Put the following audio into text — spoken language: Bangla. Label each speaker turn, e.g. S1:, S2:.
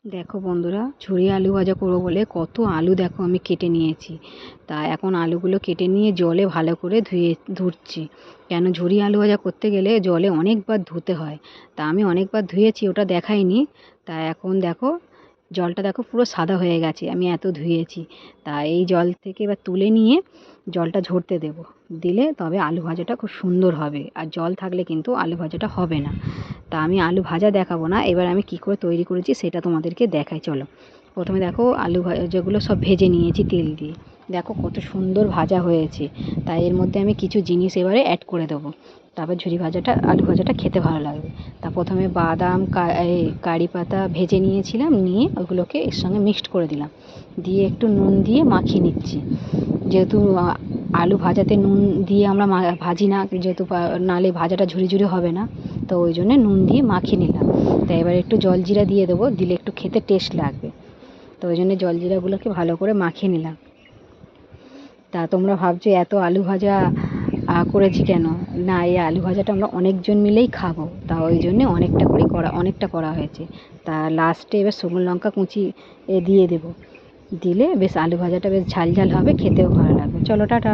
S1: দেখো বন্ধুরা, ঝুরি আলু ভাজা করবো বলে কত আলু দেখো আমি কেটে নিয়েছি। তা এখন আলুগুলো কেটে নিয়ে জলে ভালো করে ধুচ্ছি। কেন ঝুরি আলু ভাজা করতে গেলে জলে অনেকবার ধুতে হয়। তা আমি অনেকবার ধুয়েছি, ওটা দেখাইনি। তা এখন দেখো জলটা দেখো পুরো সাদা হয়ে গেছে, আমি এত ধুয়েছি। তা এই জল থেকে এবার তুলে নিয়ে জলটা ঝরতে দেব, দিলে তবে আলু ভাজাটা খুব সুন্দর হবে। আর জল থাকলে কিন্তু আলু ভাজাটা হবে না। তা আমি আলু ভাজা দেখাবো না, এবার আমি কী করে তৈরি করেছি সেটা তোমাদেরকে দেখাই। চলো, প্রথমে দেখো আলু ভাজাগুলো সব ভেজে নিয়েছি তেল দিয়ে। দেখো কত সুন্দর ভাজা হয়েছে। তাই এর মধ্যে আমি কিছু জিনিস এবারে অ্যাড করে দেবো, তারপর আলু ভাজাটা খেতে ভালো লাগবে। তা প্রথমে বাদাম কারি পাতা ভেজে নিয়েছিলাম, নিয়ে ওগুলোকে এর সঙ্গে মিক্সড করে দিলাম, দিয়ে একটু নুন দিয়ে মাখিয়ে নিচ্ছি। যেহেতু আলু ভাজাতে নুন দিয়ে আমরা ভাজি না, যেহেতু নাহলে ভাজাটা ঝুরি ঝুরি হবে না, তো ওই জন্যে নুন দিয়ে মাখিয়ে নিলাম। তা এবার একটু জলজিরা দিয়ে দেবো, দিলে একটু খেতে টেস্ট লাগবে। তো ওই জন্যে জলজিরাগুলোকে ভালো করে মাখিয়ে নিলাম। তা তোমরা ভাবছো এত আলু ভাজা করেছি কেন? না, এই আলু ভাজাটা আমরা অনেকজন মিলেই খাবো, তা ওই জন্যে অনেকটা করা হয়েছে। তা লাস্টে এবার শুকনো লঙ্কা কুচি দিয়ে দেবো, দিলে বেশ আলু ভাজাটা বেশ ঝাল ঝাল হবে, খেতেও ভালো লাগবে। চলো, টাটা।